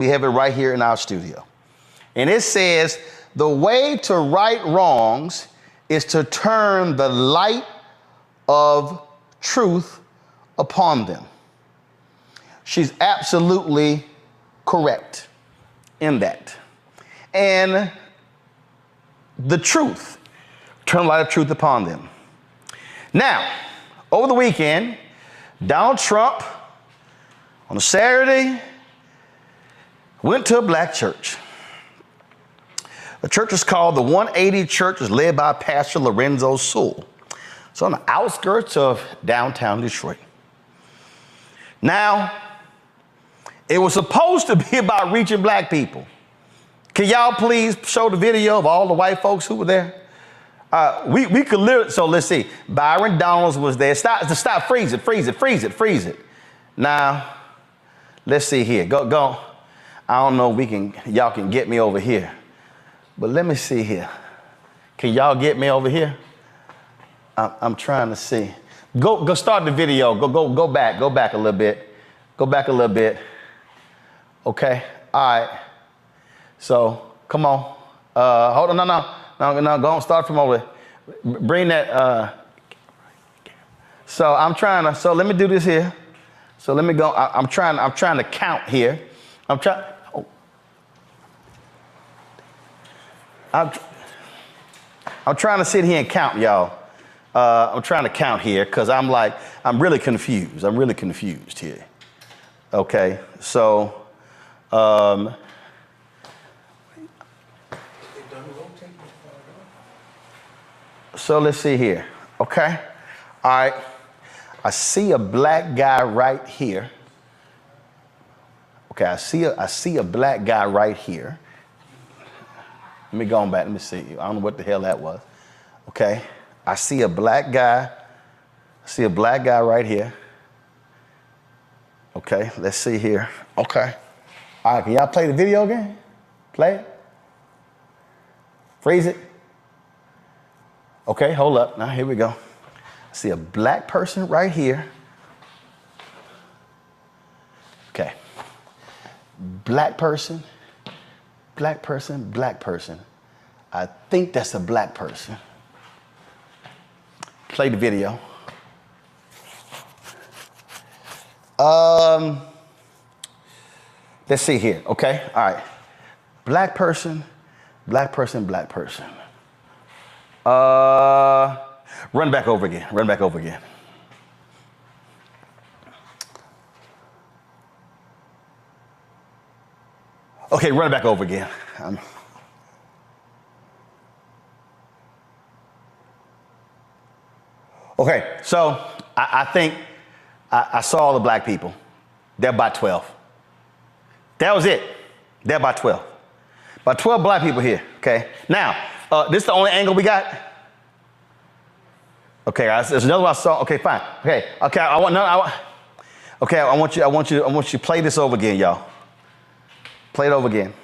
We have it right here in our studio. And it says, the way to right wrongs is to turn the light of truth upon them. She's absolutely correct in that. And the truth, turn the light of truth upon them. Now, over the weekend, Donald Trump, on a Saturday, went to a black church. The church is called the 180 Church, is led by Pastor Lorenzo Sewell. It's on the outskirts of downtown Detroit. Now, it was supposed to be about reaching black people. Can y'all please show the video of all the white folks who were there? We could literally, so let's see. Byron Donalds was there. Stop, freeze it. Now, let's see here. Go. I don't know if y'all can get me over here. But let me see here. Can y'all get me over here? I'm trying to see. Go start the video. Go back a little bit. Go back a little bit. Okay. All right. So come on. Hold on. No. Go on. Start from over there. Bring that. So I'm trying to. So let me do this here. So let me go. I'm trying to count here. I'm trying to sit here and count, y'all. I'm trying to count here because I'm really confused. I'm really confused here. Okay, so, so let's see here. Okay, all right. I see a black guy right here. Okay, I see a black guy right here. Let me go on back. Let me see. I don't know what the hell that was. Okay. I see a black guy. I see a black guy right here. Okay. Let's see here. Okay. All right. Can y'all play the video again? Play it. Freeze it. Okay. Hold up. Now, here we go. I see a black person right here. Okay. Black person. Black person. I think that's a black person. Play the video. Let's see here. Okay. All right. Black person. Run back over again. Okay, run it back over again. Okay, so I think I saw all the black people. They're about 12. That was it. They're about 12. About 12 black people here, okay? Now, this is the only angle we got? Okay, there's another one I saw. Okay, fine. Okay, I want you to play this over again, y'all. Play it over again.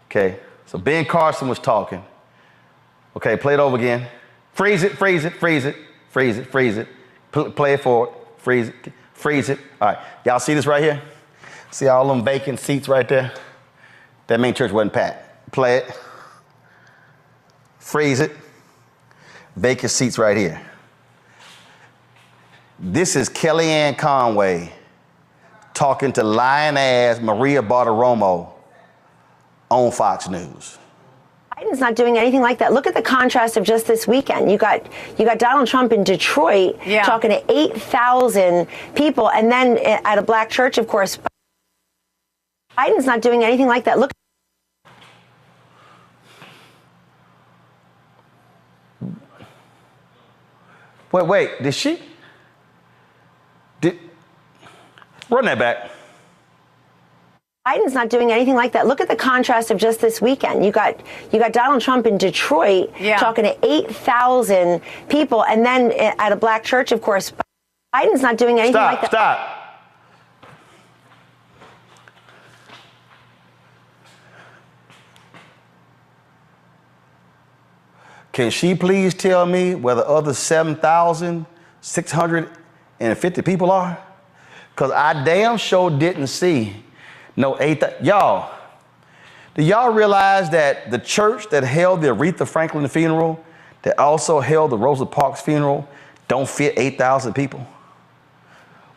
Okay, so Ben Carson was talking. Okay, play it over again. Freeze it. Play it forward. Freeze it. All right, y'all see this right here? See all them vacant seats right there? That means church wasn't packed. Play it. Freeze it. Vacant seats right here. This is Kellyanne Conway talking to lying-ass Maria Bartiromo on Fox News. Biden's not doing anything like that. Look at the contrast of just this weekend. You got Donald Trump in Detroit talking to 8,000 people, and then at a black church, of course. Biden's not doing anything like that. Look. Wait, run that back. Biden's not doing anything like that. Look at the contrast of just this weekend. You got Donald Trump in Detroit talking to 8,000 people, and then at a black church, of course. Biden's not doing anything like that. Stop. Can she please tell me where the other 7,650 people are? Because I damn sure didn't see No, 8,000. Y'all, do y'all realize that the church that held the Aretha Franklin funeral, that also held the Rosa Parks funeral, don't fit 8,000 people?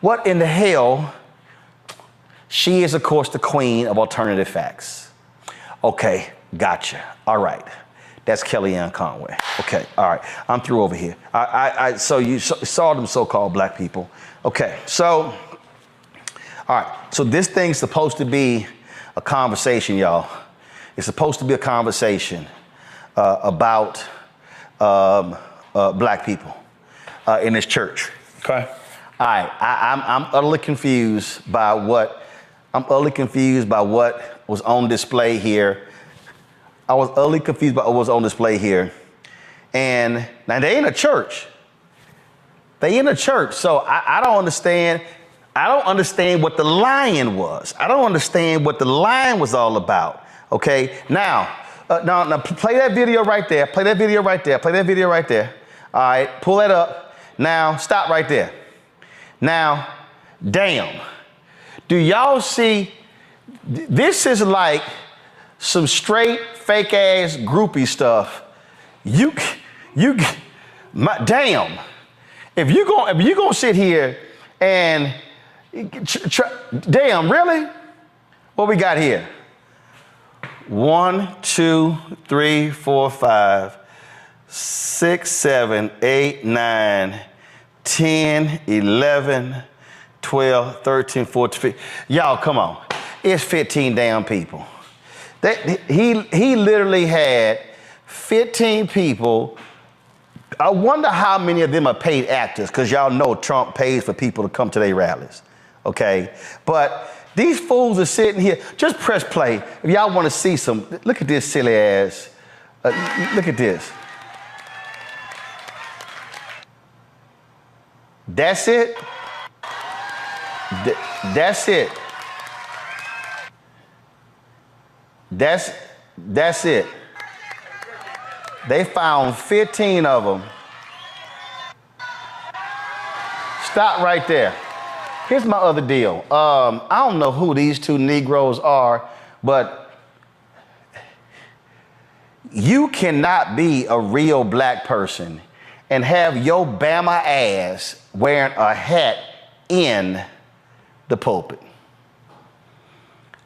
What in the hell? She is, of course, the queen of alternative facts. Okay, gotcha. All right. That's Kellyanne Conway. Okay, all right. I'm through over here. So you saw them so-called black people. Okay, so, all right. So this thing's supposed to be a conversation, y'all. It's supposed to be a conversation about black people in this church. Okay. All right. I'm utterly confused by what was on display here. I was utterly confused by what was on display here. And now they in a church. They in a church. So I don't understand. I don't understand what the lion was. I don't understand what the lion was all about. Okay. Now play that video right there. Play that video right there. Play that video right there. All right. Pull that up. Now stop right there. Now, damn. Do y'all see? This is like some straight fake ass groupie stuff. Damn. If you gonna sit here and damn, really? What we got here? 1, 2, 3, 4, 5, 6, 7, 8, 9, 10, 11, 12, 13, 14, 15. Y'all, come on. It's 15 damn people. He literally had 15 people. I wonder how many of them are paid actors, because y'all know Trump pays for people to come to their rallies. Okay? But these fools are sitting here. Just press play. If y'all want to see some, look at this silly ass. Look at this. That's it. That's it. That's it. They found 15 of them. Stop right there. Here's my other deal. I don't know who these two Negroes are, but you cannot be a real black person and have your Bama ass wearing a hat in the pulpit.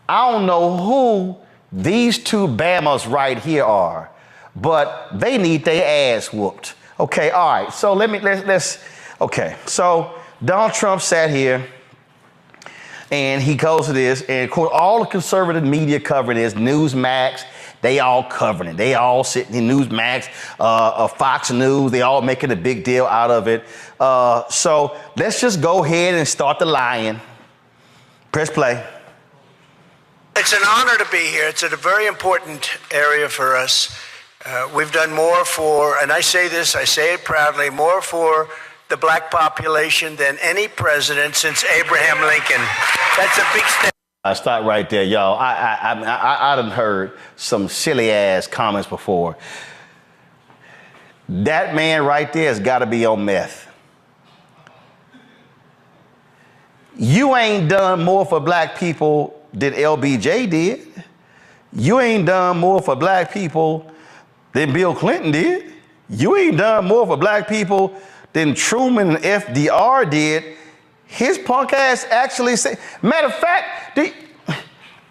I don't know who these two Bamas right here are, but they need their ass whooped. Okay, all right. So let's. Okay, so Donald Trump sat here, and he goes to this, and of course all the conservative media covering this, Newsmax. They all covering it. They all sitting in Newsmax, Fox News. They all making a big deal out of it. So let's just go ahead and start the lying. Press play. It's an honor to be here. It's a very important area for us. We've done more for, and I say this, I say it proudly, more for the black population than any president since Abraham Lincoln. That's a big step. I stop right there, y'all. I done heard some silly ass comments before. That man right there has got to be on meth. You ain't done more for black people than LBJ did. You ain't done more for black people than Bill Clinton did. You ain't done more for black people than Truman and FDR did. His punk ass actually said, matter of fact,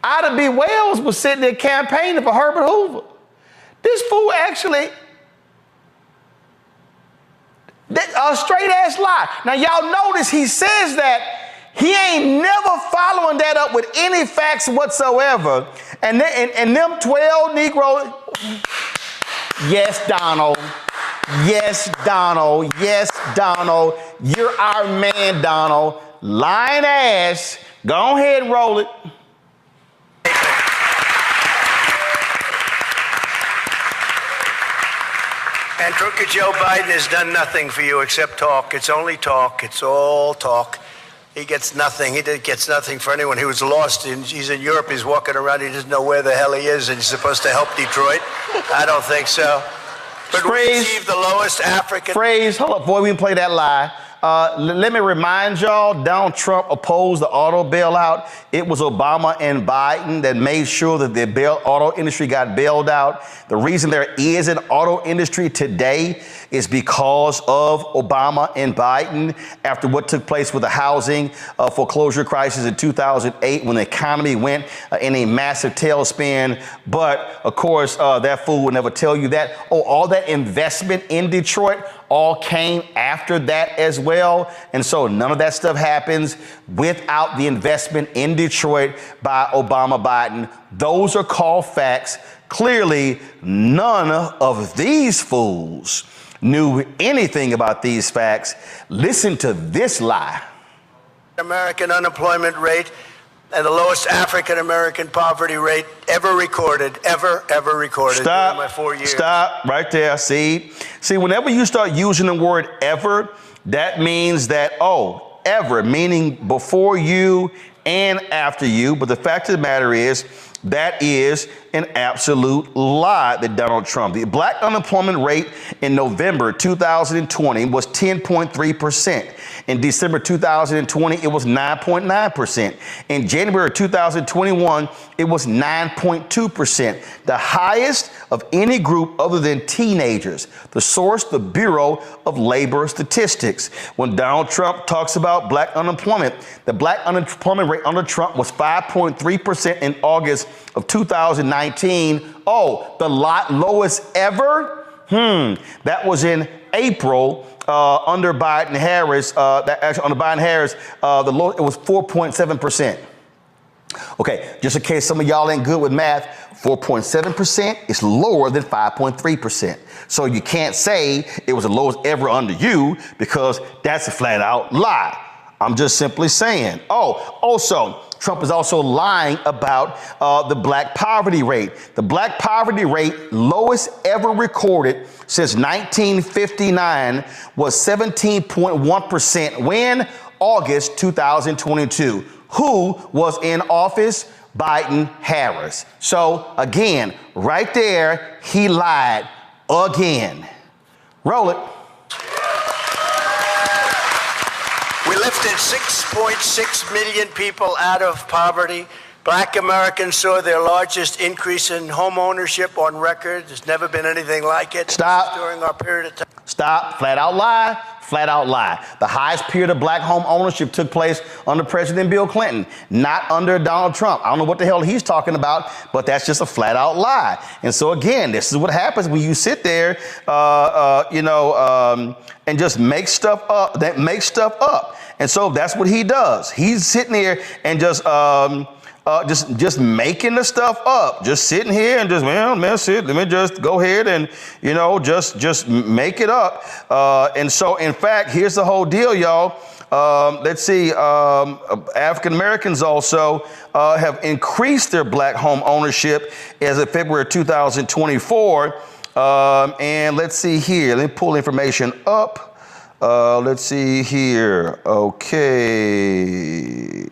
Ida B. Wells was sitting there campaigning for Herbert Hoover. This fool actually, a straight ass lie. Now y'all notice he says that he ain't never following that up with any facts whatsoever. And them 12 Negroes, yes, Donald. Yes, Donald. Yes, Donald. You're our man, Donald. Lying ass. Go ahead and roll it. And Crooked Joe Biden has done nothing for you except talk. It's only talk. It's all talk. He gets nothing. He gets nothing for anyone who was lost. He's in Europe. He's walking around. He doesn't know where the hell he is, and he's supposed to help Detroit. I don't think so. But we receive the lowest African. Hold up, boy, we can play that lie. Let me remind y'all, Donald Trump opposed the auto bailout. It was Obama and Biden that made sure that the auto industry got bailed out. The reason there is an auto industry today is because of Obama and Biden after what took place with the housing foreclosure crisis in 2008 when the economy went in a massive tailspin. But of course, that fool would never tell you that. Oh, all that investment in Detroit all came after that as well. And so none of that stuff happens without the investment in Detroit by Obama, Biden. Those are called facts. Clearly, none of these fools knew anything about these facts. Listen to this lie. American unemployment rate and the lowest African-American poverty rate ever recorded during my 4 years. Stop right there. See, whenever you start using the word ever, that means that, oh, ever, meaning before you and after you. But the fact of the matter is, that is an absolute lie that Donald Trump. The black unemployment rate in November 2020 was 10.3%. In December 2020, it was 9.9%. In January 2021, it was 9.2%, the highest of any group other than teenagers. The source, the Bureau of Labor Statistics. When Donald Trump talks about black unemployment, the black unemployment rate under Trump was 5.3% in August of 2019. Oh, the lowest ever? That was in April under Biden-Harris. Under Biden-Harris, the low, it was 4.7%. Okay, just in case some of y'all ain't good with math, 4.7% is lower than 5.3%. So you can't say it was the lowest ever under you because that's a flat out lie. I'm just simply saying. Oh, also, Trump is also lying about the black poverty rate. The black poverty rate, lowest ever recorded since 1959, was 17.1%. When? August 2022. Who was in office? Biden-Harris. So again, right there, he lied again. Roll it. We lifted 6.6 million people out of poverty. Black Americans saw their largest increase in home ownership on record. There's never been anything like it. Stop. During our period of time. Stop. Flat out lie. Flat out lie. The highest period of black home ownership took place under President Bill Clinton, not under Donald Trump. I don't know what the hell he's talking about, but that's just a flat out lie. And so again, this is what happens when you sit there, and just make stuff up. That makes stuff up. And so that's what he does. He's sitting there and just making the stuff up, just sitting here and just, let me just go ahead and, just make it up. And so, in fact, here's the whole deal, y'all. Let's see, African Americans also have increased their black home ownership as of February 2024. And let's see here, let me pull information up. Let's see here. Okay.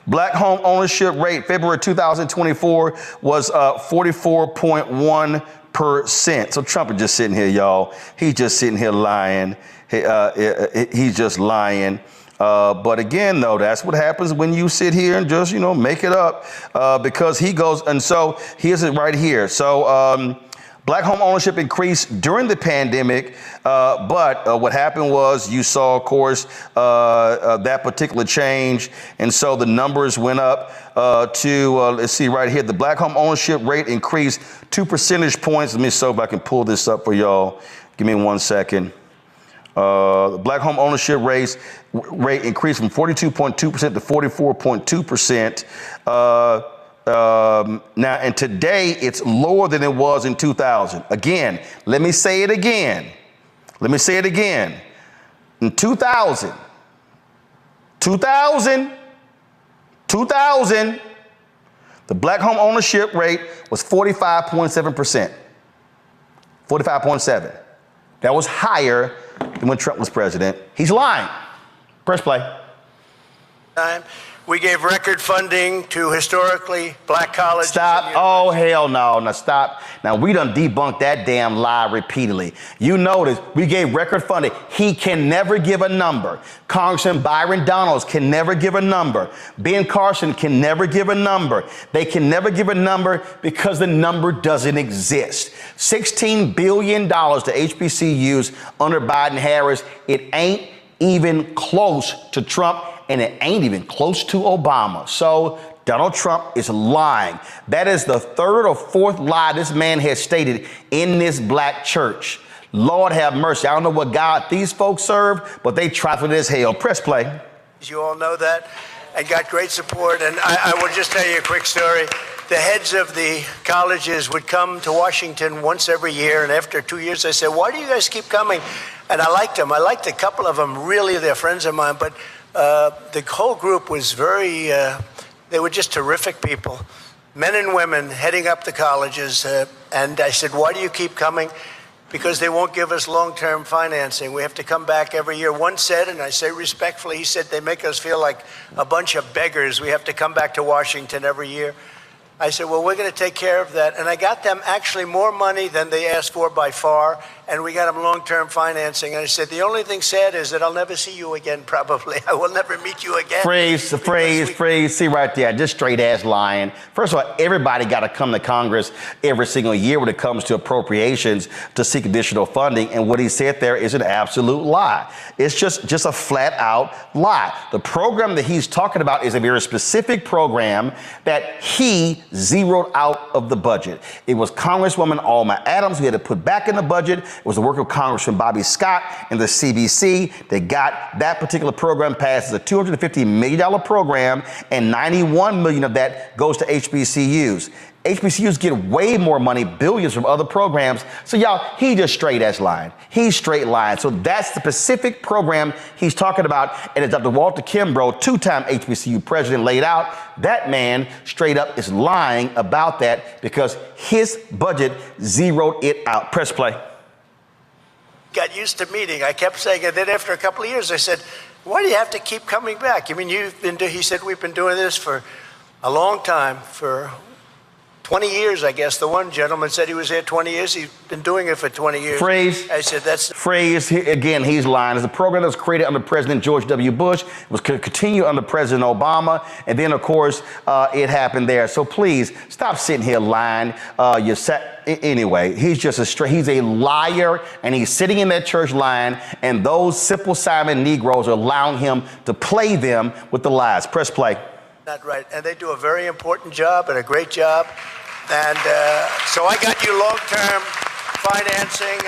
Black home ownership rate, February 2024, was 44.1%. So Trump is just sitting here, y'all. He's just sitting here lying. He's just lying. But again, though, that's what happens when you sit here and just, make it up because he goes. And so here's it right here. So black home ownership increased during the pandemic, but what happened was you saw, of course, that particular change. And so the numbers went up to, let's see right here, the black home ownership rate increased 2 percentage points. Let me see if I can pull this up for y'all. Give me 1 second. The black home ownership rate increased from 42.2% to 44.2%. Now, and today it's lower than it was in 2000. Again, let me say it again. In 2000, the black home ownership rate was 45.7%. 45.7. That was higher than when Trump was president. He's lying. Press play. We gave record funding to historically black colleges. Stop. Oh, hell no. Now stop. Now, we done debunked that damn lie repeatedly. You notice we gave record funding. He can never give a number. Congressman Byron Donalds can never give a number. Ben Carson can never give a number. They can never give a number because the number doesn't exist. $16 billion to HBCUs under Biden-Harris. It ain't even close to Trump. And it ain't even close to Obama. So Donald Trump is lying. That is the third or fourth lie this man has stated in this black church. Lord have mercy. I don't know what God these folks serve, but they trifling as hell. Press play. You all know that, and got great support. And I will just tell you a quick story. The heads of the colleges would come to Washington once every year, and after 2 years, I said, "Why do you guys keep coming?" And I liked them. I liked a couple of them. Really, they're friends of mine, but the whole group was very, they were just terrific people, men and women heading up the colleges. And I said, "Why do you keep coming?" Because they won't give us long-term financing. We have to come back every year. One said, and I say respectfully, he said, "They make us feel like a bunch of beggars. We have to come back to Washington every year." I said, "Well, we're going to take care of that." And I got them actually more money than they asked for by far, and we got them long-term financing. And I said, "The only thing sad is that I'll never see you again, probably. I will never meet you again." Phrase. See right there, just straight ass lying. First of all, everybody got to come to Congress every single year when it comes to appropriations to seek additional funding. And what he said there is an absolute lie. It's just a flat out lie. The program that he's talking about is a very specific program that he zeroed out of the budget. It was Congresswoman Alma Adams who had to put back in the budget. It was the work of Congressman Bobby Scott and the CBC that got that particular program passed as a $250 million program, and $91 million of that goes to HBCUs. HBCUs get way more money, billions from other programs. So y'all, he just straight ass lying. He's straight lying. So that's the specific program he's talking about. And as Dr. Walter Kimbrough, two-time HBCU president, laid out, that man straight up is lying about that because his budget zeroed it out. Press play. Got used to meeting. I kept saying it. Then after a couple of years, I said, "Why do you have to keep coming back? I mean, he said, "We've been doing this for a long time, for 20 years, I guess." The one gentleman said he was here 20 years. He's been doing it for 20 years. Phrase. I said, "That's..." Phrase. Again, he's lying. It's a program that was created under President George W. Bush. It was continued under President Obama. And then, of course, it happened there. So please, stop sitting here lying. Anyway, he's just he's a liar, and he's sitting in that church lying, and those Simple Simon Negroes are allowing him to play them with the lies. Press play. Not right. And they do a very important job and a great job. And so I got you long-term financing,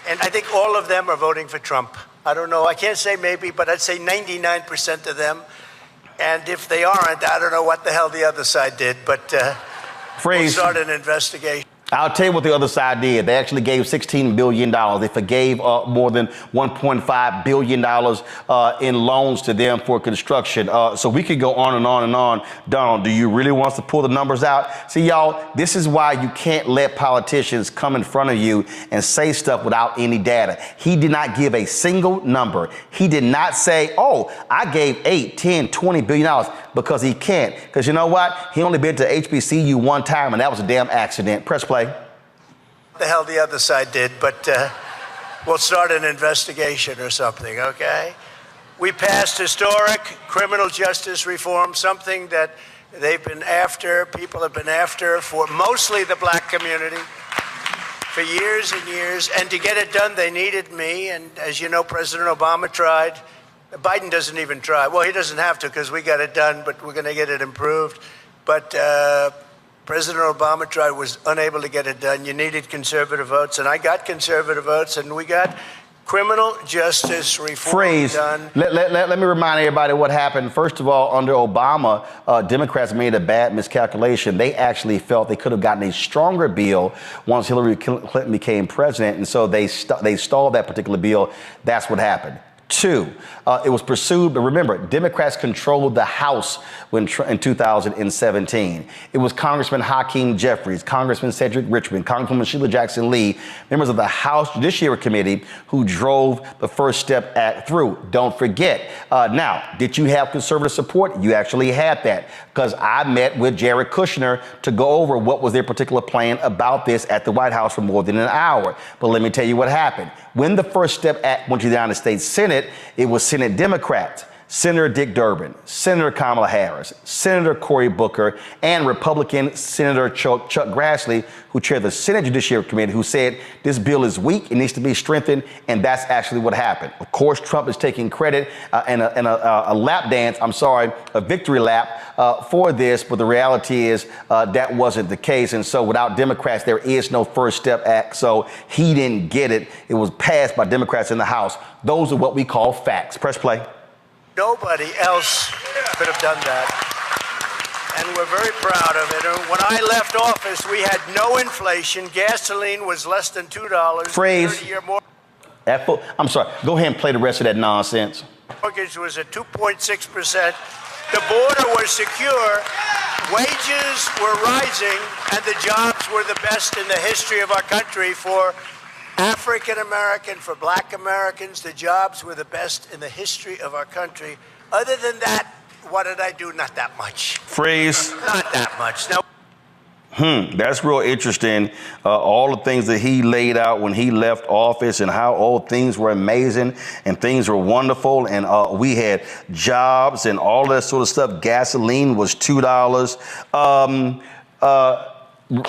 and I think all of them are voting for Trump. I don't know. I can't say maybe, but I'd say 99% of them. And if they aren't, I don't know what the hell the other side did, but we'll start an investigation. I'll tell you what the other side did. They actually gave $16 billion. They forgave more than $1.5 billion in loans to them for construction. So we could go on and on and on. Donald, do you really want us to pull the numbers out? See, y'all, this is why you can't let politicians come in front of you and say stuff without any data. He did not give a single number. He did not say, "Oh, I gave 8, 10, 20 billion dollars," because he can't. Because you know what? He only been to HBCU one time, and that was a damn accident. Press play. The hell the other side did, but we'll start an investigation or something, okay? We passed historic criminal justice reform, something that they've been after, people have been after for mostly the black community for years and years. And to get it done, they needed me. And as you know, President Obama tried. Biden doesn't even try. Well, he doesn't have to because we got it done, but we're going to get it improved. But President Obama tried, was unable to get it done. You needed conservative votes, and I got conservative votes, and we got criminal justice reform done. Let me remind everybody what happened. First of all, under Obama, Democrats made a bad miscalculation. They actually felt they could have gotten a stronger bill once Hillary Clinton became president, and so they stalled that particular bill. That's what happened. Two, it was pursued, but remember, Democrats controlled the House in 2017. It was Congressman Hakeem Jeffries, Congressman Cedric Richmond, Congresswoman Sheila Jackson Lee, members of the House Judiciary Committee who drove the First Step Act through. Don't forget. Now, did you have conservative support? You actually had that, because I met with Jared Kushner to go over what was their particular plan about this at the White House for more than an hour. But let me tell you what happened. When the First Step Act went to the United States Senate, it was Senate Democrats, Senator Dick Durbin, Senator Kamala Harris, Senator Cory Booker, and Republican Senator Chuck Grassley, who chaired the Senate Judiciary Committee, who said this bill is weak, it needs to be strengthened, and that's actually what happened. Of course, Trump is taking credit and a lap dance, a victory lap for this, but the reality is that wasn't the case, and so without Democrats, there is no First Step Act, so he didn't get it. It was passed by Democrats in the House. Those are what we call facts. Press play. Nobody else could have done that. And we're very proud of it. And when I left office, we had no inflation. Gasoline was less than $2. Phrase. I'm sorry. Go ahead and play the rest of that nonsense. Mortgage was at 2.6%. The border was secure. Wages were rising, and the jobs were the best in the history of our country for African American, for Black Americans. The jobs were the best in the history of our country. Other than that, what did I do? Not that much. Phrase. Not that much. Now. That's real interesting. All the things that he laid out when he left office and how all things were amazing and things were wonderful. And we had jobs and all that sort of stuff. Gasoline was $2.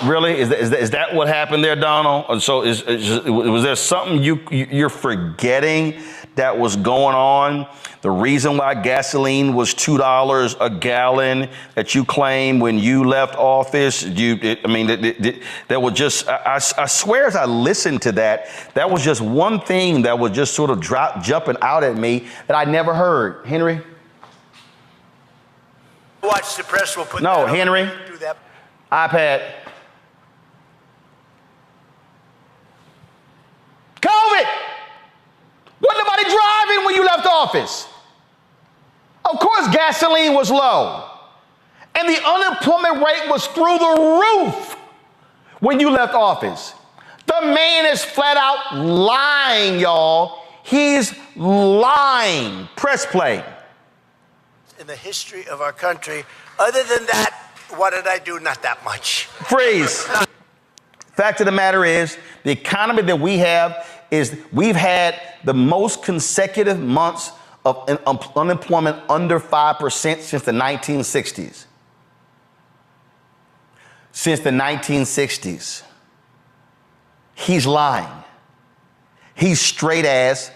Really? Is that what happened there, Donald? So was there something you're forgetting that was going on? The reason why gasoline was $2 a gallon that you claim when you left office, that was just, I swear as I listened to that, that was just one thing that was just sort of jumping out at me that I never heard. Henry? Watch the press will put No, that Henry. Do that. iPad. COVID! Wasn't nobody driving when you left office. Of course, gasoline was low. And the unemployment rate was through the roof when you left office. The man is flat out lying, y'all. He's lying. Press play. In the history of our country. Other than that, what did I do? Not that much. Freeze. Fact of the matter is, the economy that we have is we've had the most consecutive months of unemployment under 5% since the 1960s. Since the 1960s. He's lying. He's straight ass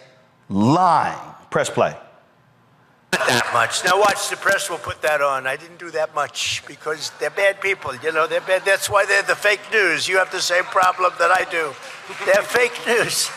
lying. Press play. Not that much. Now watch, the press will put that on. I didn't do that much because they're bad people. You know, they're bad. That's why they're the fake news. You have the same problem that I do. They're fake news.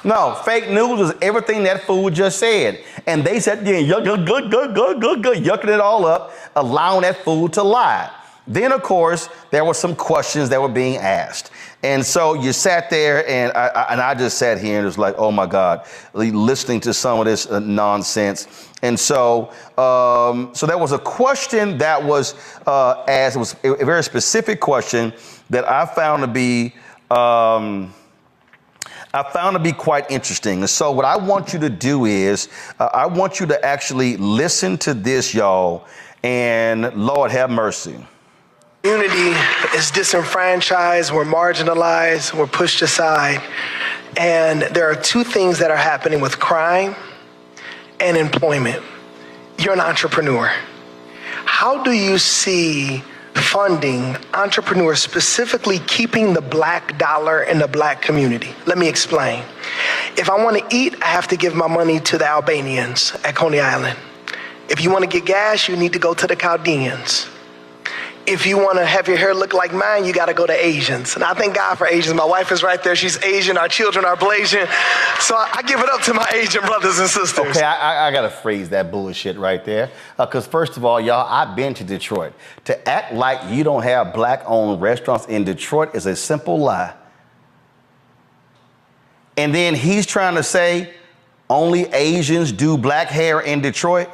No, fake news is everything that fool just said. And they said, yeah, yucking it all up, allowing that fool to lie. Then, of course, there were some questions that were being asked. And so you sat there, and I just sat here and was like, oh, my God, listening to some of this nonsense. And so there was a question that was asked. It was a very specific question that I found to be quite interesting. And so what I want you to do is I want you to actually listen to this, y'all, and Lord have mercy. Community is disenfranchised, we're marginalized, we're pushed aside. And there are two things that are happening with crime and employment. You're an entrepreneur. How do you see funding entrepreneurs, specifically keeping the black dollar in the black community? Let me explain. If I want to eat, I have to give my money to the Albanians at Coney Island. If you want to get gas, you need to go to the Chaldeans. If you want to have your hair look like mine, you got to go to Asians. And I thank God for Asians. My wife is right there. She's Asian. Our children are Blasian. So I give it up to my Asian brothers and sisters. Okay, I got to phrase that bullshit right there. Because first of all, y'all, I've been to Detroit. To act like you don't have black-owned restaurants in Detroit is a simple lie. And then he's trying to say, only Asians do black hair in Detroit?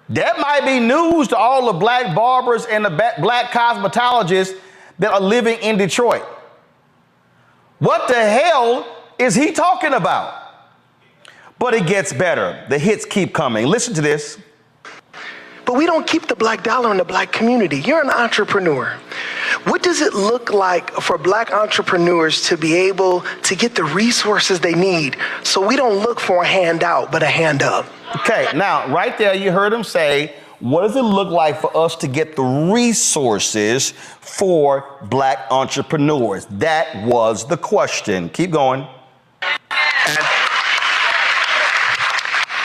That might be news to all the black barbers and the black cosmetologists that are living in Detroit. What the hell is he talking about? But it gets better. The hits keep coming. Listen to this. But we don't keep the black dollar in the black community. You're an entrepreneur. What does it look like for black entrepreneurs to be able to get the resources they need so we don't look for a handout, but a hand up? Okay, now, right there, you heard him say, what does it look like for us to get the resources for black entrepreneurs? That was the question. Keep going.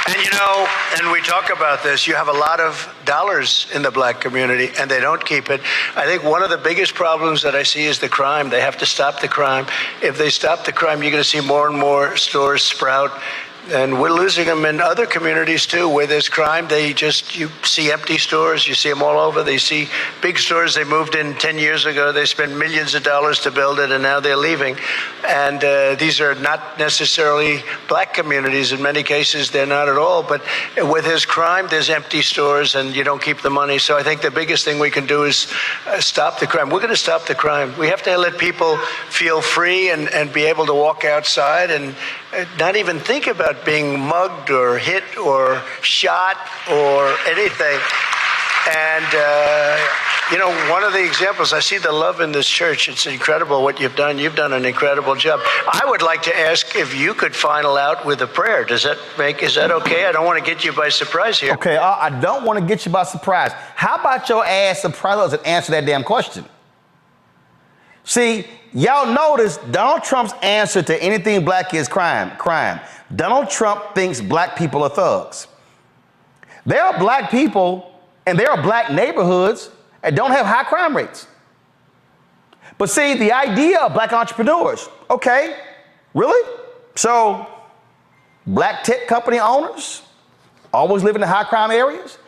And you know, and we talk about this, you have a lot of dollars in the black community and they don't keep it. I think one of the biggest problems that I see is the crime. They have to stop the crime. If they stop the crime, you're going to see more and more stores sprout. And we're losing them in other communities too, where there's crime. You see empty stores, you see them all over. They see big stores they moved in 10 years ago. They spent millions of dollars to build it, and now they're leaving. And these are not necessarily black communities. In many cases, they're not at all. But with his crime, there's empty stores, and you don't keep the money. So I think the biggest thing we can do is stop the crime. We're going to stop the crime. We have to let people feel free and be able to walk outside and not even think about being mugged or hit or shot or anything. And, you know, one of the examples, I see the love in this church. It's incredible what you've done. You've done an incredible job. I would like to ask if you could final out with a prayer. Is that okay? I don't want to get you by surprise here. Okay, I don't want to get you by surprise. How about your ass surprise us and answer that damn question? See, y'all notice Donald Trump's answer to anything black is crime. Donald Trump thinks black people are thugs. There are black people and there are black neighborhoods that don't have high crime rates. But see, the idea of black entrepreneurs, okay, really? So black tech company owners always live in the high crime areas,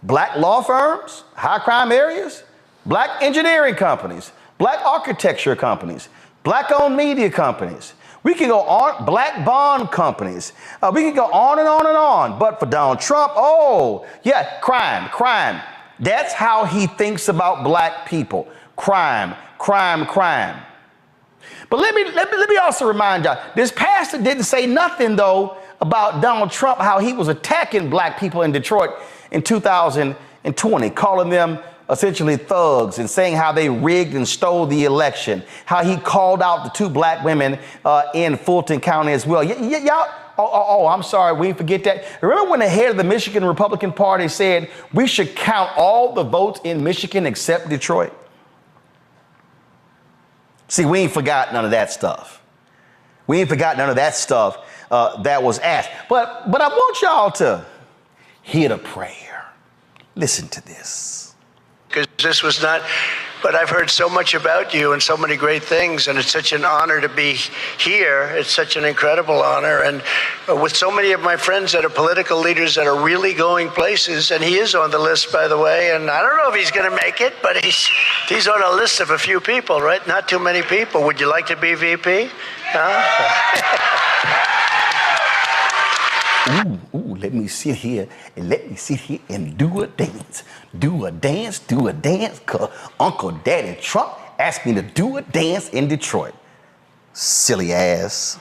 black law firms, high crime areas, black engineering companies, black architecture companies, black-owned media companies. We can go on, black bond companies. We can go on and on and on. But for Donald Trump, oh, yeah, crime. That's how he thinks about black people. Crime. But let me also remind y'all, this pastor didn't say nothing, though, about Donald Trump, how he was attacking black people in Detroit in 2020, calling them essentially thugs and saying how they rigged and stole the election, how he called out the two black women in Fulton County as well. Y'all, I'm sorry, we didn't forget that. Remember when the head of the Michigan Republican Party said we should count all the votes in Michigan except Detroit? See, we ain't forgot none of that stuff. We ain't forgot none of that stuff that was asked. But I want y'all to hear the prayer. Listen to this. Because this was not, but I've heard so much about you and so many great things, and it's such an honor to be here. It's such an incredible honor. And with so many of my friends that are political leaders that are really going places, and he is on the list, by the way, and I don't know if he's going to make it, but he's on a list of a few people, right? Not too many people. Would you like to be VP? Ooh, let me sit here and do a dance. Do a dance, cause Uncle Daddy Trump asked me to do a dance in Detroit. Silly ass.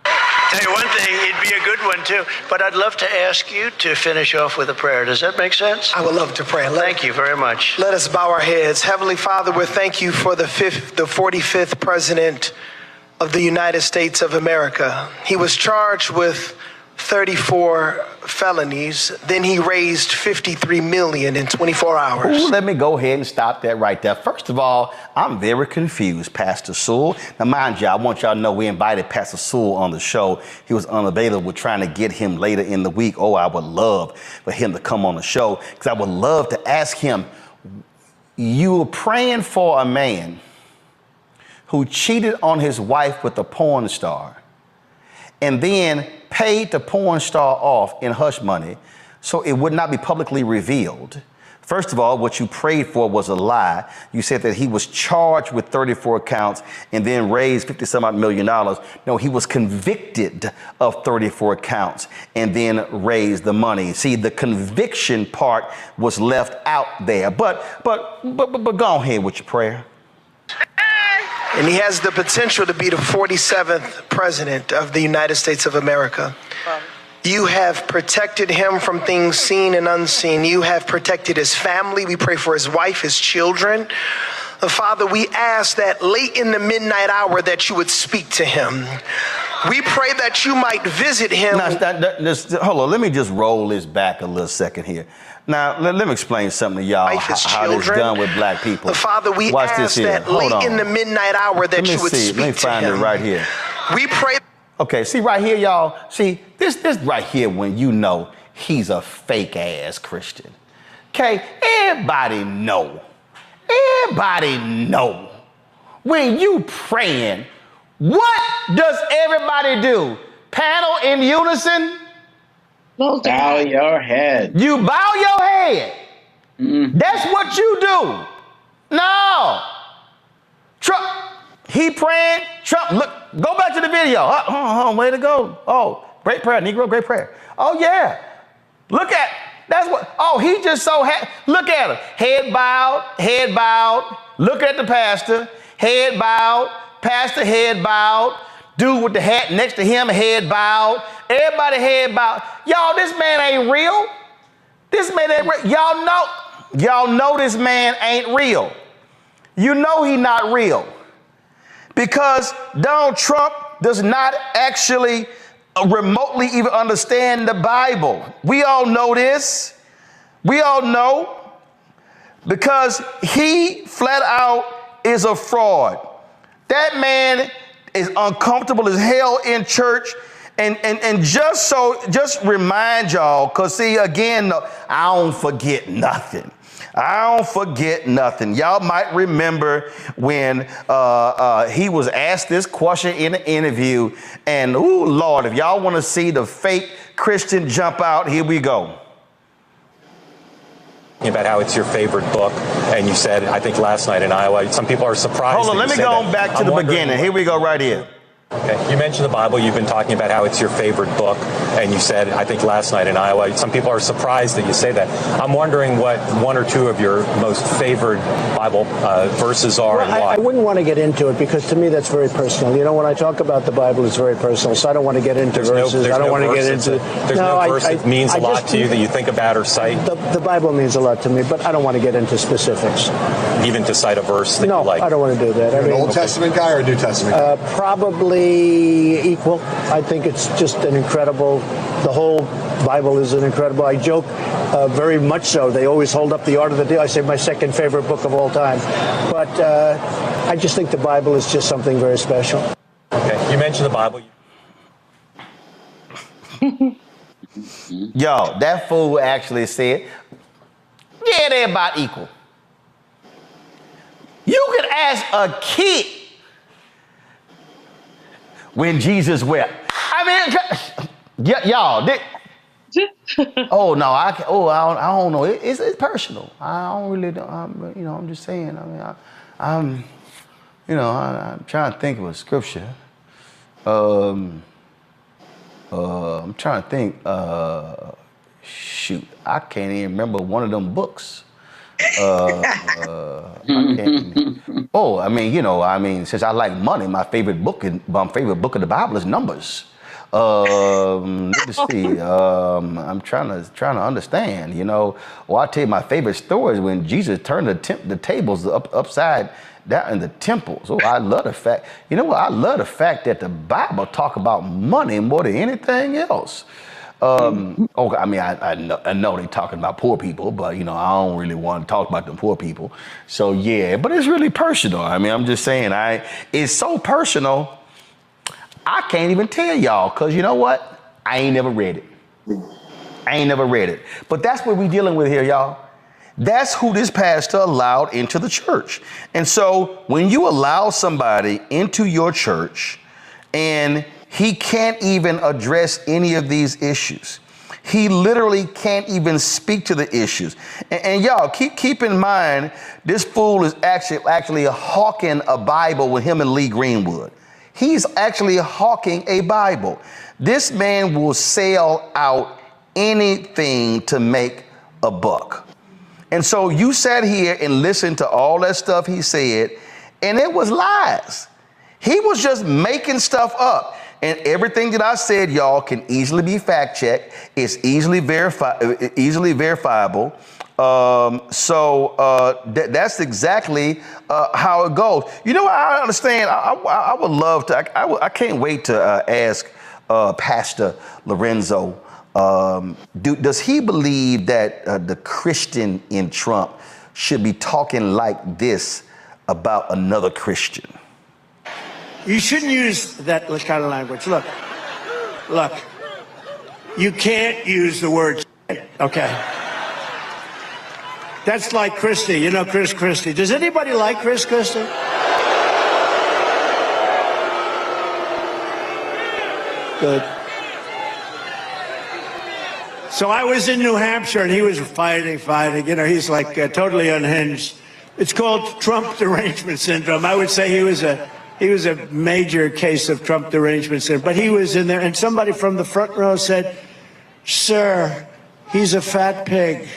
Tell you one thing, it'd be a good one too, but I'd love to ask you to finish off with a prayer. Does that make sense? I would love to pray. Thank you very much. Let us bow our heads. Heavenly Father, we thank you for the 45th president of the United States of America. He was charged with 34 felonies. Then he raised $53 million in 24 hours. Ooh, let me go ahead and stop that right there. First of all, I'm very confused, Pastor Sewell. Now, mind you, I want y'all to know we invited Pastor Sewell on the show. He was unavailable. We're trying to get him later in the week. Oh, I would love for him to come on the show because I would love to ask him, you were praying for a man who cheated on his wife with a porn star and then paid the porn star off in hush money so it would not be publicly revealed First of all, what you prayed for was a lie. You said that he was charged with 34 counts and then raised $50-some-odd million. No, he was convicted of 34 counts and then raised the money. See, the conviction part was left out there. But go ahead with your prayer. And he has the potential to be the 47th president of the United States of America. You have protected him from things seen and unseen. You have protected his family. We pray for his wife, his children. Father, we ask that late in the midnight hour that you would speak to him. We pray that you might visit him. Now, hold on, let me just roll this back a little second here. Now, let me explain something to y'all how this is done with black people. Father, we ask that late in the midnight hour that you would speak to him. Let me find it right here. We pray. Okay, see right here, y'all. See, this right here when you know he's a fake ass Christian. Okay, everybody know. Everybody know. When you praying, what does everybody do? Panel in unison? Bow your head. You bow your head. Mm-hmm. That's what you do. No. Trump, he praying. Trump, look, go back to the video. Way to go. Oh, great prayer, Negro, great prayer. Oh, yeah. Look at, that's what, he just so look at him. Head bowed. Look at the pastor. Head bowed. Pastor, head bowed. Dude with the hat next to him, head bowed. Everybody head bowed. Y'all, this man ain't real. This man ain't real. Y'all know this man ain't real. You know he not real. Because Donald Trump does not actually remotely even understand the Bible. We all know this. We all know because he flat out is a fraud. That man is uncomfortable as hell in church. And just remind y'all, because see, again, I don't forget nothing. Y'all might remember when he was asked this question in an interview. And, ooh, Lord, if y'all want to see the fake Christian jump out, here we go. About how it's your favorite book, and you said, I think last night in Iowa, some people are surprised. Hold on, let me go back to the beginning. Here we go right here. Okay. You mentioned the Bible. You've been talking about how it's your favorite book, and you said, I think last night in Iowa, some people are surprised that you say that. I'm wondering what one or two of your most favorite Bible verses are, well, and why. I wouldn't want to get into it because to me that's very personal. You know, when I talk about the Bible, it's very personal, so I don't want to get into verses. I don't want to get into. There's no verse that means a lot to you that you think about or cite. The Bible means a lot to me, but I don't want to get into specifics. Even to cite a verse that you like. No, I don't want to do that. You're an Old Testament guy or a New Testament guy? Probably equal. I think it's just an incredible, the whole Bible is an incredible. I joke very much so. They always hold up the Art of the Deal. I say my second favorite book of all time. But I just think the Bible is just something very special. Okay, you mentioned the Bible. Yo, that fool actually said, yeah, they're about equal. You could ask a kid when Jesus wept. I mean, y'all. Oh no, I don't know. It's personal. I don't really. I'm just saying. I mean, I'm trying to think of a scripture. I'm trying to think. Shoot, I can't even remember one of them books. I can't. Since I like money, my favorite book of the Bible is Numbers. Let me see. I'm trying to understand. I tell you, my favorite story is when Jesus turned the tables upside down in the temples. I love the fact. You know what? I love the fact that the Bible talk about money more than anything else. I know they're talking about poor people, but I don't really want to talk about the poor people. So yeah, but it's really personal. I mean, I'm just saying, it's so personal. I can't even tell y'all, because you know what? I ain't never read it. But that's what we're dealing with here, y'all. That's who this pastor allowed into the church. And so when you allow somebody into your church and he can't even address any of these issues, He literally can't even speak to the issues. And y'all, keep in mind, this fool is actually hawking a Bible with him and Lee Greenwood. He's actually hawking a Bible. This man will sell out anything to make a buck. And so you sat here and listened to all that stuff he said, and it was lies. He was just making stuff up. And everything that I said, y'all, can easily be fact checked. It's easily verifiable. That's exactly how it goes. You know what? I understand. I would love to. I can't wait to ask Pastor Lorenzo. Does he believe that the Christian in Trump should be talking like this about another Christian? You shouldn't use that kind of language. Look, you can't use the word shit, okay? That's like Christie, you know, Chris Christie. Does anybody like Chris Christie? Good. So I was in New Hampshire and he was fighting. You know, he's like totally unhinged. It's called Trump derangement syndrome. I would say he was a major case of Trump derangement syndrome. But he was in there and somebody from the front row said, "Sir, he's a fat pig."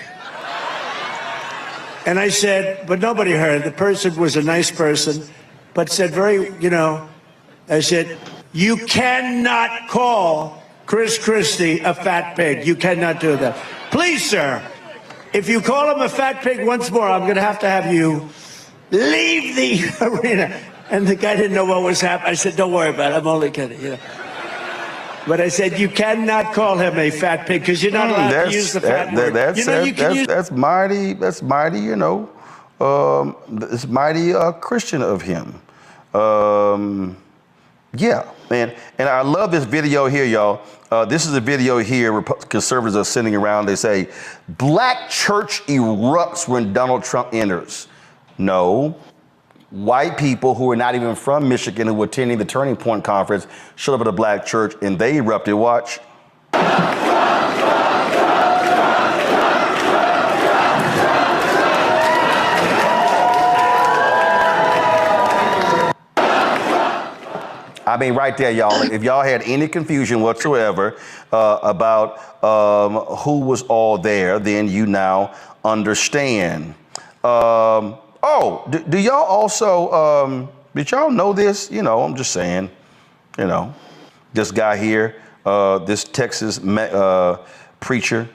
And I said, but nobody heard. The person was a nice person, but said I said, "You cannot call Chris Christie a fat pig. You cannot do that. Please, sir, if you call him a fat pig once more, I'm going to have you leave the arena." And the guy didn't know what was happening. I said, "Don't worry about it. I'm only kidding." You know. But I said, you cannot call him a fat pig because you're not allowed to use the fat word. That's mighty. That's mighty. You know, it's mighty Christian of him. Yeah, man. And I love this video here, y'all. This is a video here. Conservatives are sitting around. They say, "Black church erupts when Donald Trump enters." No. White people who are not even from Michigan who were attending the Turning Point conference showed up at a black church and they erupted. Watch. I mean, right there, y'all. If y'all had any confusion whatsoever about who was all there, then you now understand. Do y'all also, did y'all know this? You know, I'm just saying, you know, this guy here, this Texas preacher,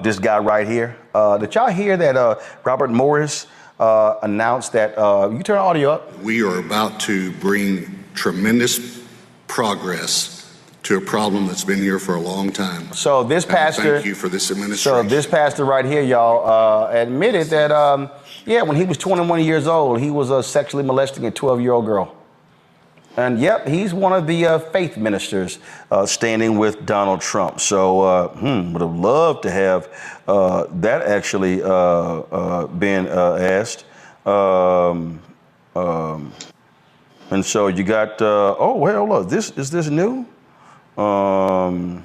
this guy right here. Did y'all hear that Robert Morris announced that, you turn the audio up. We are about to bring tremendous progress to a problem that's been here for a long time. So this pastor, thank you for this administration. So this pastor right here, y'all, admitted that, when he was 21 years old, he was sexually molesting a 12-year-old girl. And yep, he's one of the faith ministers standing with Donald Trump. So would have loved to have that actually been asked. And so you got, look, is this new? So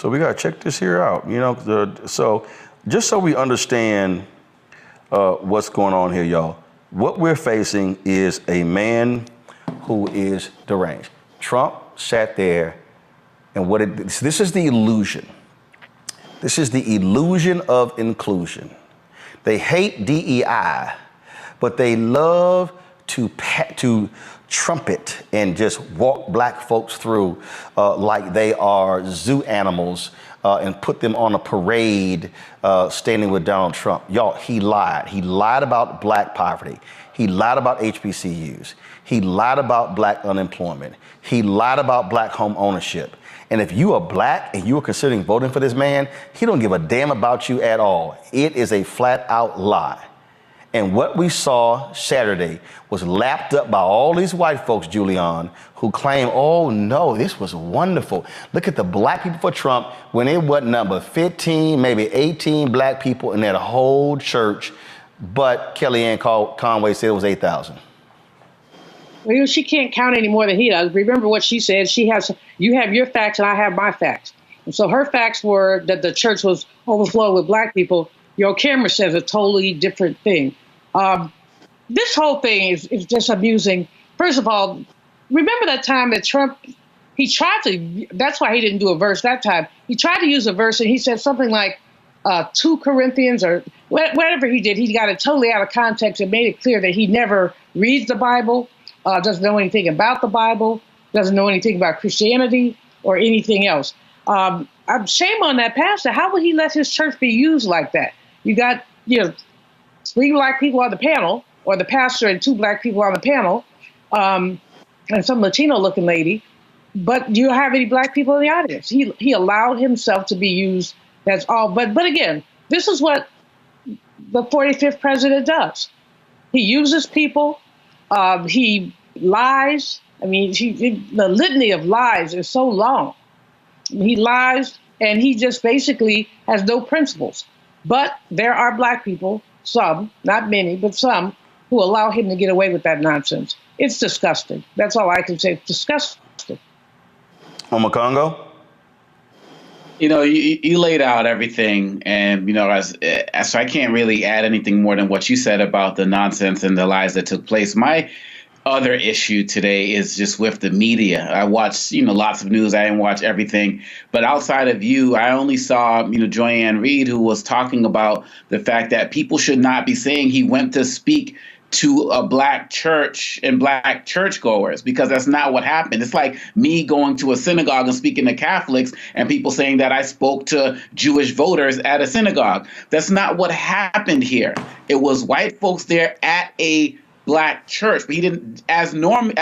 we got to check this here out, you know. So just so we understand what's going on here, y'all. What we're facing is a man who is deranged. Trump sat there, and this is the illusion. This is the illusion of inclusion. They hate DEI, but they love to trumpet and just walk black folks through like they are zoo animals and put them on a parade standing with Donald Trump. Y'all, he lied. He lied about black poverty. He lied about HBCUs. He lied about black unemployment. He lied about black home ownership. And if you are black and you are considering voting for this man, he don't give a damn about you at all. It is a flat out lie. And what we saw Saturday was lapped up by all these white folks, Julian, who claim, oh no, this was wonderful. Look at the black people for Trump when it wasn't number 15, maybe 18 black people in that whole church. But Kellyanne Conway said it was 8,000. Well, she can't count any more than he does. Remember what she said. You have your facts and I have my facts. So her facts were that the church was overflowed with black people. Your camera says a totally different thing. This whole thing is just amusing. First of all, remember that time that Trump, he tried to, that's why he didn't do a verse that time. He tried to use a verse and he said something like 2 Corinthians or whatever he did. He got it totally out of context and made it clear that he never reads the Bible, doesn't know anything about the Bible, doesn't know anything about Christianity or anything else. Shame on that pastor. How would he let his church be used like that? You got, 3 black people on the panel, or the pastor and 2 black people on the panel, and some Latino-looking lady, but do you have any black people in the audience? He allowed himself to be used. That's all. But again, this is what the 45th president does. He uses people. He lies. I mean, the litany of lies is so long. He lies, and he just basically has no principles. But there are black people, some, not many, but some, who allow him to get away with that nonsense. It's disgusting. That's all I can say. It's disgusting. Congo? You laid out everything, and so I can't really add anything more than what you said about the nonsense and the lies that took place. My other issue today is just with the media. I watched, lots of news. I didn't watch everything, but outside of you, I only saw, Joy-Ann Reid, who was talking about the fact that people should not be saying he went to speak to a black church and black churchgoers, because that's not what happened. It's like me going to a synagogue and speaking to Catholics and people saying that I spoke to Jewish voters at a synagogue. That's not what happened here. It was white folks there at a black church, but he didn't, as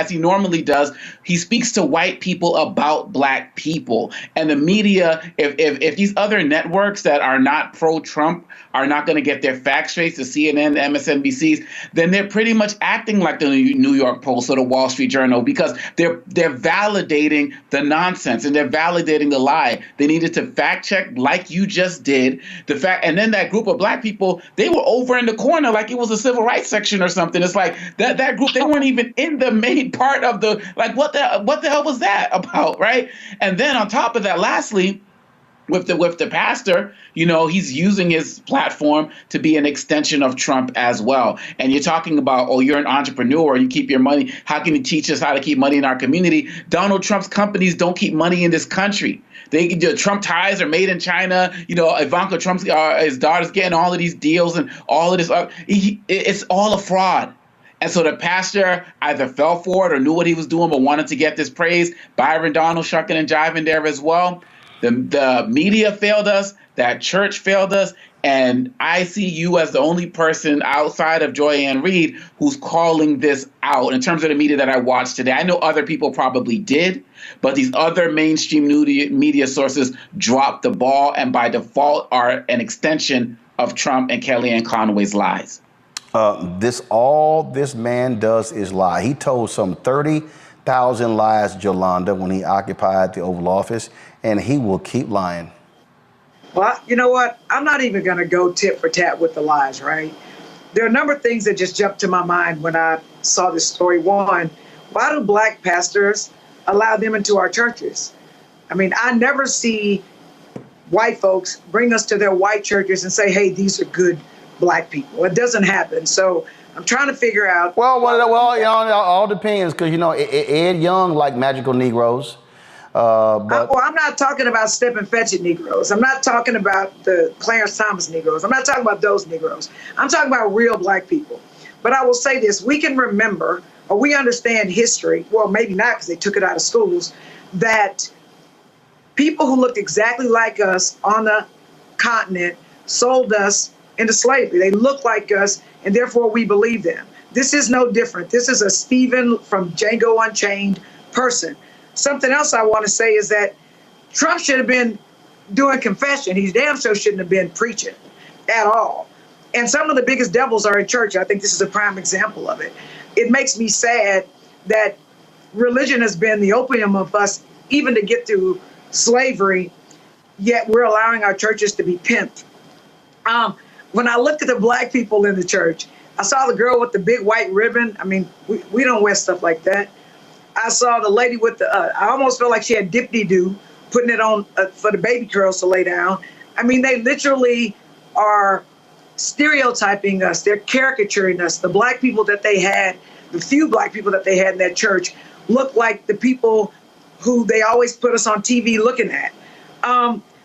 he normally does, he speaks to white people about black people. And the media, if these other networks that are not pro-Trump are not going to get their facts straight, the CNN, the MSNBCs, then they're pretty much acting like the New York Post or the Wall Street Journal, because they're validating the nonsense and they're validating the lie. They needed to fact check, like you just did, the fact, and then that group of black people, they were over in the corner like it was a civil rights section or something. It's like that group, they weren't even in the main part of the, like, what the hell was that about, right? And then on top of that, lastly, with the pastor, he's using his platform to be an extension of Trump as well. And you're talking about, oh, you're an entrepreneur, you keep your money. How can you teach us how to keep money in our community? Donald Trump's companies don't keep money in this country. Trump ties are made in China. Ivanka Trump's his daughter's getting all of these deals and all of this. It's all a fraud. And so the pastor either fell for it or knew what he was doing but wanted to get this praise. Byron Donald shucking and jiving there as well. The media failed us. That church failed us. And I see you as the only person outside of Joy-Ann Reid who's calling this out in terms of the media that I watched today. I know other people probably did, but these other mainstream media sources dropped the ball and by default are an extension of Trump and Kellyanne Conway's lies. All this man does is lie. He told some 30,000 lies, Jolanda, when he occupied the Oval Office, and he will keep lying. Well, you know what? I'm not even going to go tit for tat with the lies, right? There are a number of things that just jumped to my mind when I saw this story. One, why do black pastors allow them into our churches? I mean, I never see white folks bring us to their white churches and say, hey, these are good black people. It doesn't happen. So I'm trying to figure out. Well, it all depends, because, Ed Young liked magical Negroes. I'm not talking about step and fetch it Negroes. I'm not talking about the Clarence Thomas Negroes. I'm not talking about those Negroes. I'm talking about real black people. But I will say this, we can remember, or we understand history, well, maybe not because they took it out of schools, that people who looked exactly like us on the continent sold us into slavery. They look like us, and therefore we believe them. This is no different. This is a Stephen from Django Unchained person. Something else I want to say is that Trump should have been doing confession. He damn sure shouldn't have been preaching at all. And some of the biggest devils are in church. I think this is a prime example of it. It makes me sad that religion has been the opium of us, even to get through slavery, yet we're allowing our churches to be pimped. When I looked at the black people in the church, I saw the girl with the big white ribbon. I mean, we don't wear stuff like that. I saw the lady with the, I almost felt like she had dip-de-doo putting it on for the baby girls to lay down. I mean, they literally are stereotyping us. They're caricaturing us. The black people that they had, the few black people that they had in that church, look like the people who they always put us on TV looking at.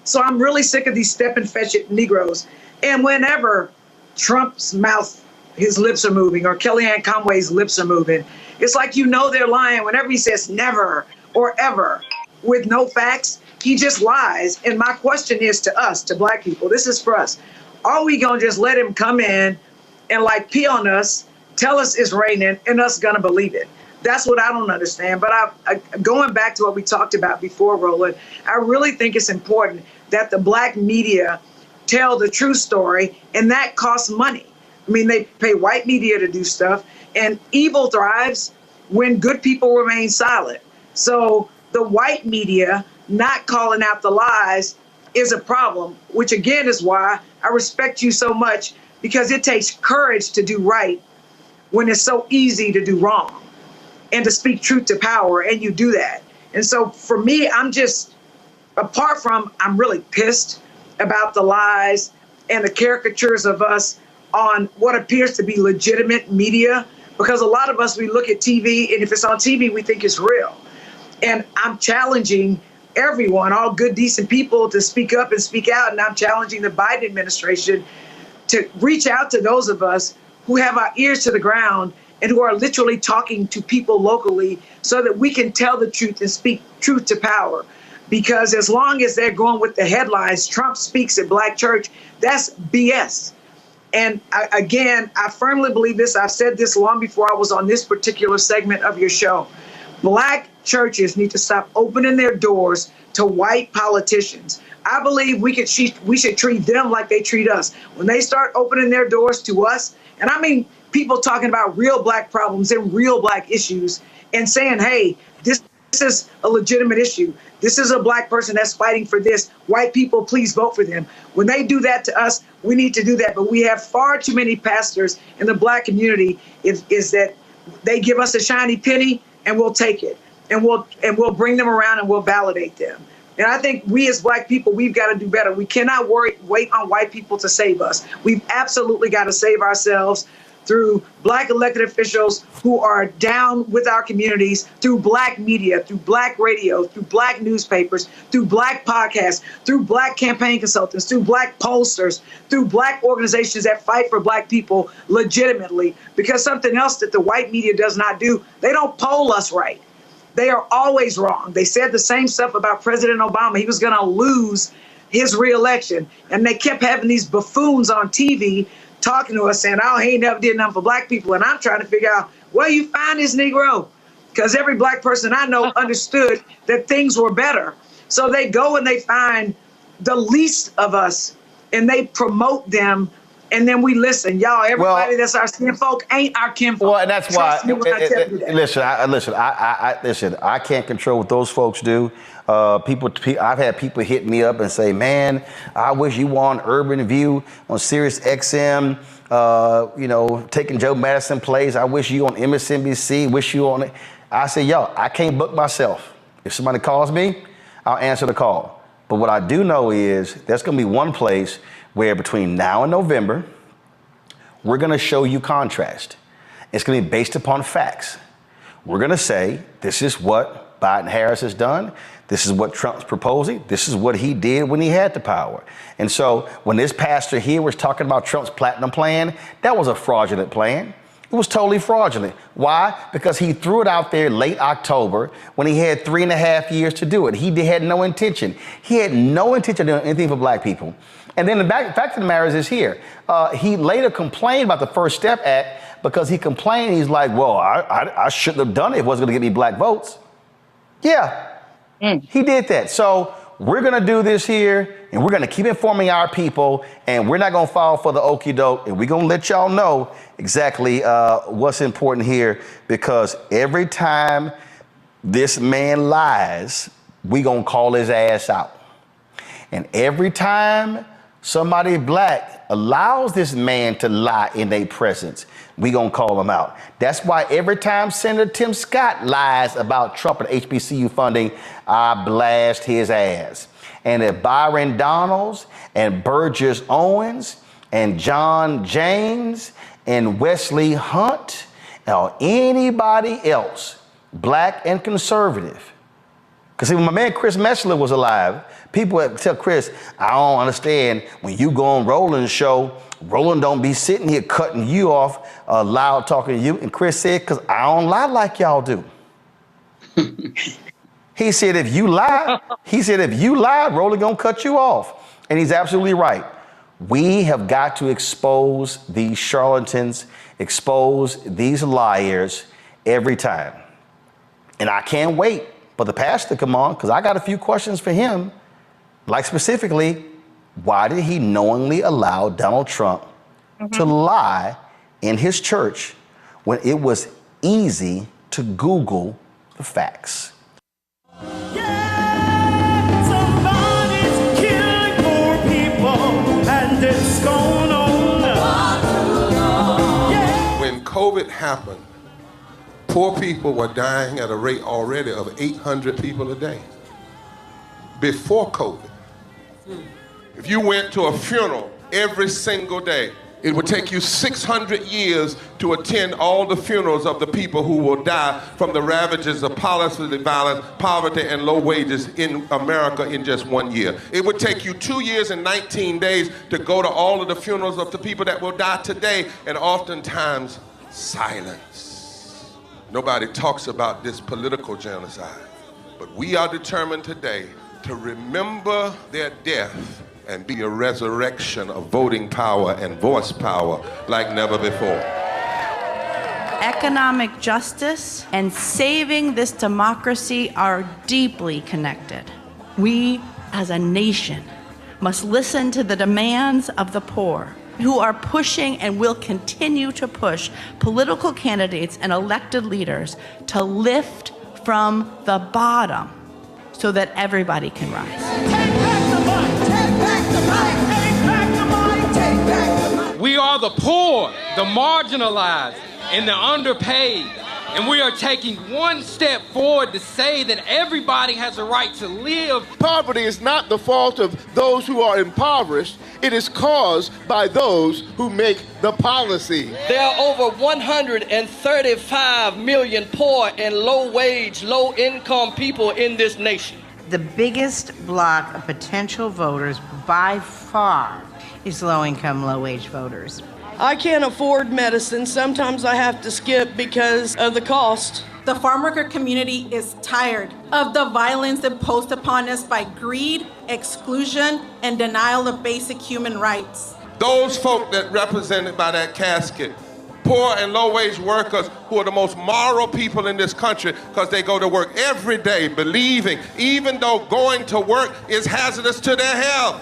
So I'm really sick of these step and fetch it Negroes. And whenever Trump's mouth, his lips are moving, or Kellyanne Conway's lips are moving, it's like, you know, they're lying. Whenever he says never or ever with no facts, he just lies. And my question is to us, to black people, this is for us. Are we going to just let him come in and like pee on us, tell us it's raining, and us going to believe it? That's what I don't understand. But going back to what we talked about before, Roland, I really think it's important that the black media tell the true story, and that costs money. I mean, they pay white media to do stuff, and evil thrives when good people remain silent. So the white media not calling out the lies is a problem, which again is why I respect you so much, because it takes courage to do right when it's so easy to do wrong and to speak truth to power, and you do that. And so for me, I'm just, apart from, I'm really pissed about the lies and the caricatures of us on what appears to be legitimate media, because a lot of us, we look at TV, and if it's on TV, we think it's real. And I'm challenging everyone, all good, decent people, to speak up and speak out. And I'm challenging the Biden administration to reach out to those of us who have our ears to the ground and who are literally talking to people locally so that we can tell the truth and speak truth to power. Because as long as they're going with the headlines, Trump speaks at Black church, that's BS. And again, I firmly believe this. I've said this long before I was on this particular segment of your show. Black churches need to stop opening their doors to white politicians. I believe we should treat them like they treat us. When they start opening their doors to us, and I mean people talking about real black problems and real black issues and saying, hey, this is a legitimate issue. This is a black person that's fighting for this. White people, please vote for them. When they do that to us, we need to do that. But we have far too many pastors in the black community is that they give us a shiny penny and we'll take it. And we'll bring them around and we'll validate them. And I think we as black people, we've got to do better. We cannot wait on white people to save us. We've absolutely got to save ourselves through black elected officials who are down with our communities, through black media, through black radio, through black newspapers, through black podcasts, through black campaign consultants, through black pollsters, through black organizations that fight for black people legitimately. Because something else that the white media does not do, they don't poll us right. They are always wrong. They said the same stuff about President Obama. He was going to lose his reelection. And they kept having these buffoons on TV talking to us saying, oh, he ain't never did nothing for black people. And I'm trying to figure out where you find this Negro. Because every black person I know understood that things were better. So they go and they find the least of us and they promote them. And then we listen. Y'all, everybody that's our kinfolk ain't our kinfolk. Well, and that's why. Listen, I can't control what those folks do. I've had people hit me up and say, man, I wish you were on Urban View on Sirius XM, taking Joe Madison plays. I wish you on MSNBC, wish you on it. I say, yo, I can't book myself. If somebody calls me, I'll answer the call. But what I do know is there's going to be one place where between now and November, we're going to show you contrast. It's going to be based upon facts. We're going to say, this is what Biden-Harris has done. This is what Trump's proposing. This is what he did when he had the power. And so when this pastor here was talking about Trump's platinum plan, that was a fraudulent plan. It was totally fraudulent. Why? Because he threw it out there late October when he had 3.5 years to do it. He had no intention. He had no intention of doing anything for black people. And then the fact of the matter is here. He later complained about the First Step Act because he complained. He's like, well, I shouldn't have done it if it wasn't going to get me black votes. Yeah, he did that. So we're going to do this here, and we're going to keep informing our people, and we're not going to fall for the okie doke, and we're going to let y'all know exactly what's important here, because every time this man lies, we're going to call his ass out. And every time somebody black allows this man to lie in their presence, we gonna call him out. That's why every time Senator Tim Scott lies about Trump and HBCU funding, I blast his ass. And if Byron Donalds and Burgess Owens and John James and Wesley Hunt or anybody else, black and conservative, because see, when my man Chris Messler was alive, people would tell Chris, I don't understand, when you go on Roland's show, Roland don't be sitting here cutting you off, loud talking to you. And Chris said, because I don't lie like y'all do. He said, if you lie, Roland gonna cut you off. And he's absolutely right. We have got to expose these charlatans, expose these liars every time. And I can't wait for the pastor to come on, because I got a few questions for him. Like specifically, why did he knowingly allow Donald Trump to lie in his church when it was easy to Google the facts? When COVID happened, poor people were dying at a rate already of 800 people a day. Before COVID, if you went to a funeral every single day, it would take you 600 years to attend all the funerals of the people who will die from the ravages of policy violence, poverty, and low wages in America in just 1 year. It would take you 2 years and 19 days to go to all of the funerals of the people that will die today, and oftentimes silence. Nobody talks about this political genocide, but we are determined today to remember their death and be a resurrection of voting power and voice power like never before. Economic justice and saving this democracy are deeply connected. We, as a nation, must listen to the demands of the poor, who are pushing and will continue to push political candidates and elected leaders to lift from the bottom so that everybody can rise. We are the poor, the marginalized, and the underpaid. And we are taking one step forward to say that everybody has a right to live. Poverty is not the fault of those who are impoverished. It is caused by those who make the policy. There are over 135 million poor and low-wage, low-income people in this nation. The biggest block of potential voters by far is low-income, low-wage voters. I can't afford medicine. Sometimes I have to skip because of the cost. The farm worker community is tired of the violence imposed upon us by greed, exclusion, and denial of basic human rights. Those folk that represented by that casket, poor and low-wage workers who are the most moral people in this country because they go to work every day believing, even though going to work is hazardous to their health.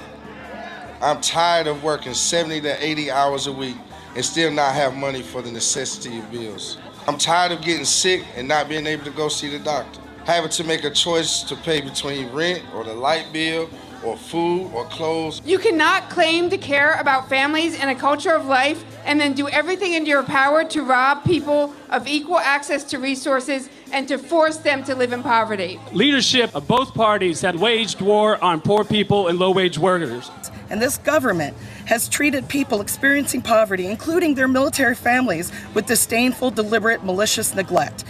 I'm tired of working 70 to 80 hours a week and still not have money for the necessity of bills. I'm tired of getting sick and not being able to go see the doctor. Having to make a choice to pay between rent or the light bill or food or clothes. You cannot claim to care about families and a culture of life and then do everything in your power to rob people of equal access to resources and to force them to live in poverty. Leadership of both parties had waged war on poor people and low-wage workers. And this government has treated people experiencing poverty, including their military families, with disdainful, deliberate, malicious neglect.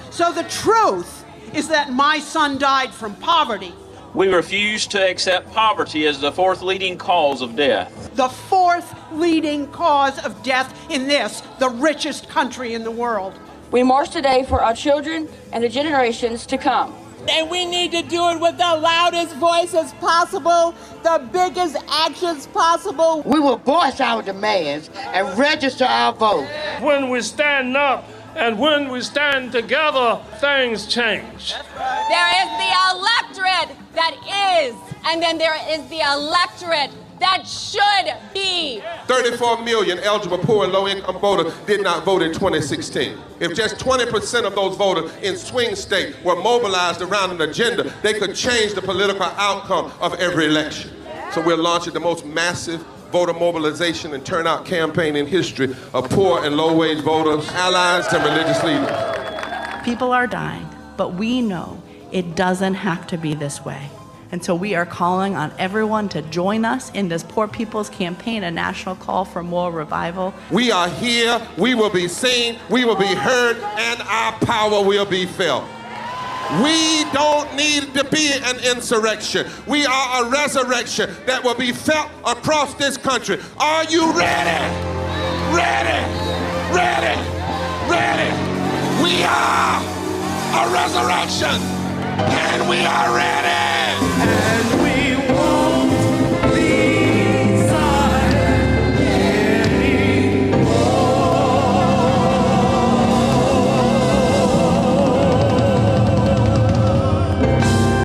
So the truth is that my son died from poverty. We refuse to accept poverty as the fourth leading cause of death. The fourth leading cause of death in this, the richest country in the world. We march today for our children and the generations to come. And we need to do it with the loudest voices possible, the biggest actions possible. We will voice our demands and register our vote. When we stand up and when we stand together, things change. There is the electorate that is, and then there is the electorate that should be. 34 million eligible poor and low-income voters did not vote in 2016. If just 20% of those voters in swing states were mobilized around an agenda, they could change the political outcome of every election. So we're launching the most massive voter mobilization and turnout campaign in history of poor and low-wage voters, allies, and religious leaders. People are dying, but we know it doesn't have to be this way. And so we are calling on everyone to join us in this Poor People's Campaign, a national call for more revival. We are here, we will be seen, we will be heard, and our power will be felt. We don't need to be an insurrection. We are a resurrection that will be felt across this country. Are you ready? Ready? Ready? Ready? We are a resurrection, and we are ready. And